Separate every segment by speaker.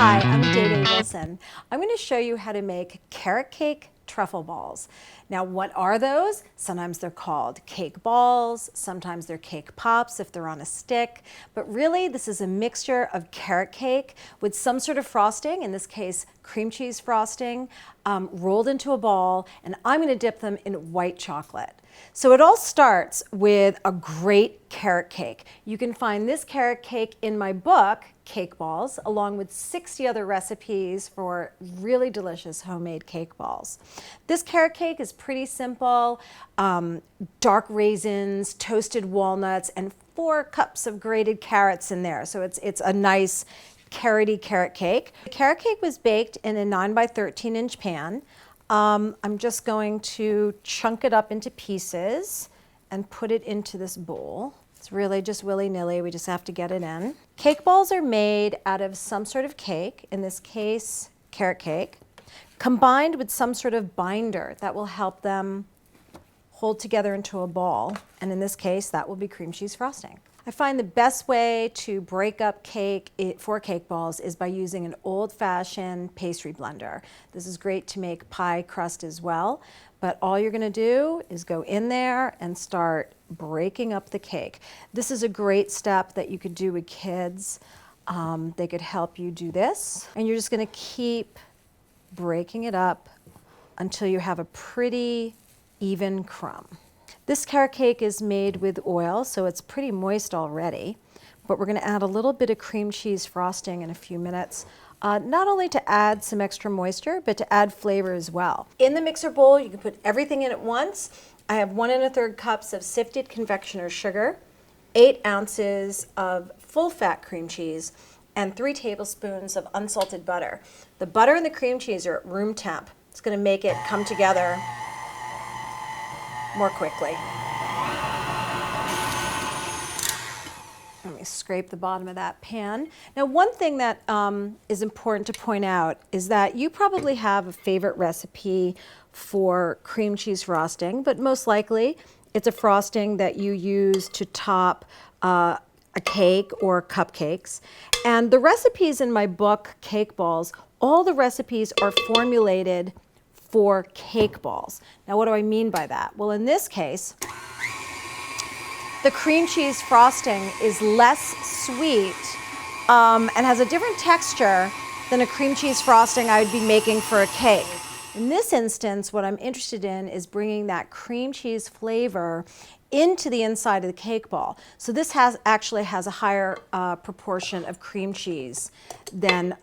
Speaker 1: Hi, I'm Dédé Wilson. I'm going to show you how to make carrot cake truffle balls. Now, what are those? Sometimes they're called cake balls, sometimes they're cake pops if they're on a stick, but really this is a mixture of carrot cake with some sort of frosting, in this case cream cheese frosting, rolled into a ball, and I'm going to dip them in white chocolate. So it all starts with a great carrot cake. You can find this carrot cake in my book, Cake Balls, along with 60 other recipes for really delicious homemade cake balls. This carrot cake is pretty simple. Dark raisins, toasted walnuts, and 4 cups of grated carrots in there. So it's a nice carroty carrot cake. The carrot cake was baked in a 9 by 13 inch pan. I'm just going to chunk it up into pieces and put it into this bowl. It's really just willy-nilly, we just have to get it in. Cake balls are made out of some sort of cake, in this case, carrot cake, combined with some sort of binder that will help them hold together into a ball. And in this case, that will be cream cheese frosting. I find the best way to break up cake for cake balls is by using an old-fashioned pastry blender. This is great to make pie crust as well, but all you're going to do is go in there and start breaking up the cake. This is a great step that you could do with kids. They could help you do this, and you're just going to keep breaking it up until you have a pretty even crumb. This carrot cake is made with oil, so it's pretty moist already, but we're going to add a little bit of cream cheese frosting in a few minutes, not only to add some extra moisture, but to add flavor as well. In the mixer bowl, you can put everything in at once. I have 1 1/3 cups of sifted confectioner's sugar, 8 ounces of full-fat cream cheese, and 3 tablespoons of unsalted butter. The butter and the cream cheese are at room temp. It's going to make it come together more quickly. Let me scrape the bottom of that pan. Now, one thing that is important to point out is that you probably have a favorite recipe for cream cheese frosting, but most likely it's a frosting that you use to top a cake or cupcakes. And the recipes in my book, Cake Balls, all the recipes are formulated for cake balls. Now, what do I mean by that? Well, in this case, the cream cheese frosting is less sweet and has a different texture than a cream cheese frosting I would be making for a cake. In this instance, what I'm interested in is bringing that cream cheese flavor into the inside of the cake ball. So this actually has a higher proportion of cream cheese than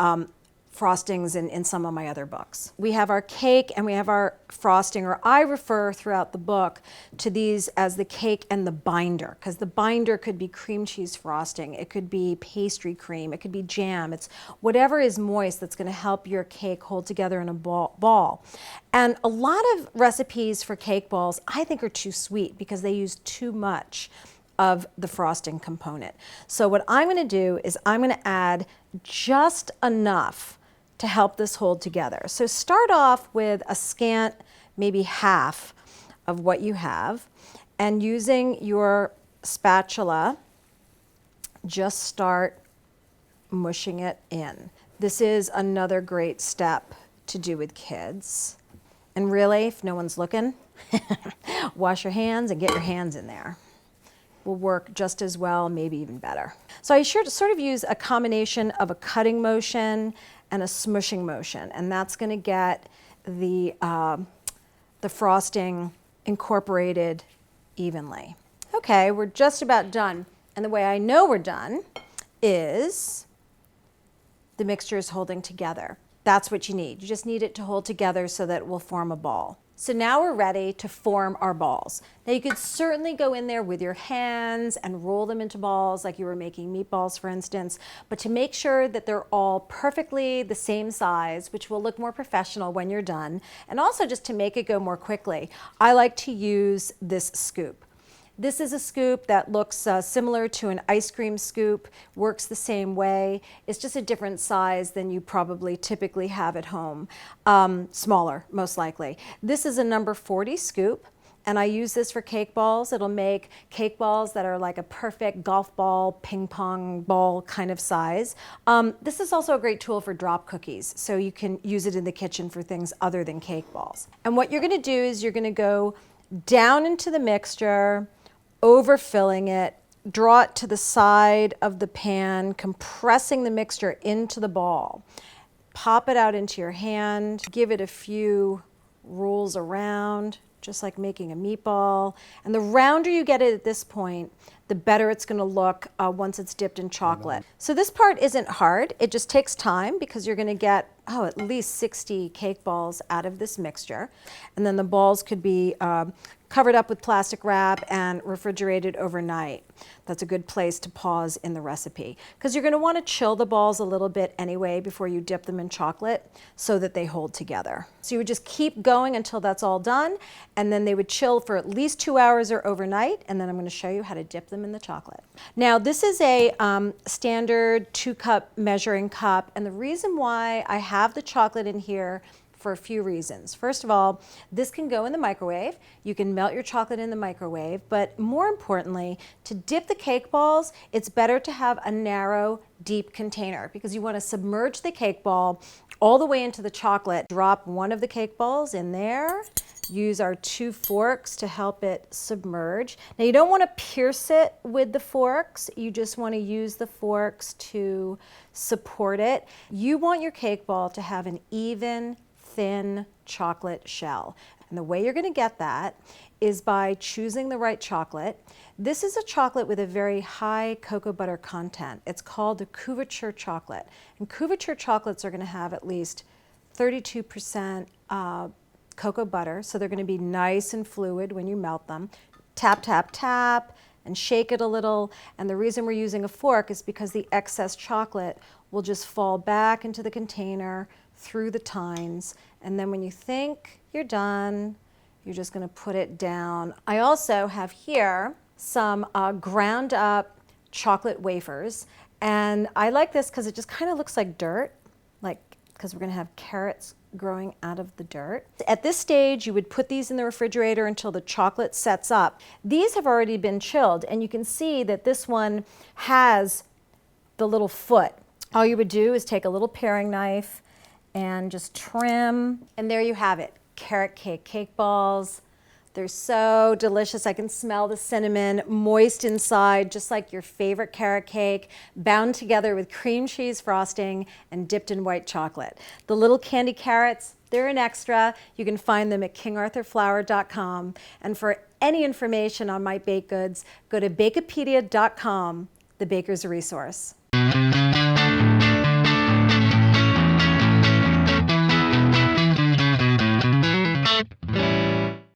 Speaker 1: frostings in some of my other books. We have our cake and we have our frosting, or I refer throughout the book to these as the cake and the binder, because the binder could be cream cheese frosting, it could be pastry cream, it could be jam, it's whatever is moist that's going to help your cake hold together in a ball. And a lot of recipes for cake balls I think are too sweet because they use too much of the frosting component. So what I'm going to do is I'm going to add just enough to help this hold together. So start off with a scant, maybe half of what you have, and using your spatula, just start mushing it in. This is another great step to do with kids. And really, if no one's looking, wash your hands and get your hands in there. Will work just as well, maybe even better. So I sort of use a combination of a cutting motion and a smushing motion, and that's going to get the frosting incorporated evenly. Okay, we're just about done, and the way I know we're done is the mixture is holding together. That's what you need. You just need it to hold together so that it will form a ball. So now we're ready to form our balls. Now you could certainly go in there with your hands and roll them into balls like you were making meatballs, for instance, but to make sure that they're all perfectly the same size, which will look more professional when you're done, and also just to make it go more quickly, I like to use this scoop. This is a scoop that looks similar to an ice cream scoop, works the same way. It's just a different size than you probably typically have at home, smaller, most likely. This is a number 40 scoop, and I use this for cake balls. It'll make cake balls that are like a perfect golf ball, ping pong ball kind of size. This is also a great tool for drop cookies, so you can use it in the kitchen for things other than cake balls. And what you're going to do is you're going to go down into the mixture, overfilling it, draw it to the side of the pan, compressing the mixture into the ball. Pop it out into your hand, give it a few rolls around, just like making a meatball. And the rounder you get it at this point, the better it's going to look once it's dipped in chocolate. So this part isn't hard. It just takes time because you're going to get, at least 60 cake balls out of this mixture. And then the balls could be covered up with plastic wrap and refrigerated overnight. That's a good place to pause in the recipe because you're going to want to chill the balls a little bit anyway before you dip them in chocolate so that they hold together. So you would just keep going until that's all done, and then they would chill for at least 2 hours or overnight, and then I'm going to show you how to dip them in the chocolate. Now this is a standard 2-cup measuring cup, and the reason why I have the chocolate in here for a few reasons. First of all, this can go in the microwave. You can melt your chocolate in the microwave, but more importantly, to dip the cake balls, it's better to have a narrow, deep container because you want to submerge the cake ball all the way into the chocolate. Drop one of the cake balls in there. Use our 2 forks to help it submerge. Now you don't want to pierce it with the forks. You just want to use the forks to support it. You want your cake ball to have an even, thin chocolate shell. And the way you're going to get that is by choosing the right chocolate. This is a chocolate with a very high cocoa butter content. It's called a couverture chocolate. And couverture chocolates are going to have at least 32% cocoa butter, so they're going to be nice and fluid when you melt them. Tap, tap, tap, and shake it a little. And the reason we're using a fork is because the excess chocolate will just fall back into the container through the tines. And then when you think you're done, you're just going to put it down. I also have here some ground up chocolate wafers. And I like this because it just kind of looks like dirt, because we're going to have carrots growing out of the dirt. At this stage, you would put these in the refrigerator until the chocolate sets up. These have already been chilled, and you can see that this one has the little foot. All you would do is take a little paring knife and just trim, and there you have it, carrot cake cake balls. They're so delicious. I can smell the cinnamon, moist inside, just like your favorite carrot cake, bound together with cream cheese frosting and dipped in white chocolate. The little candy carrots, they're an extra. You can find them at kingarthurflour.com. And for any information on my baked goods, go to bakepedia.com, the baker's resource.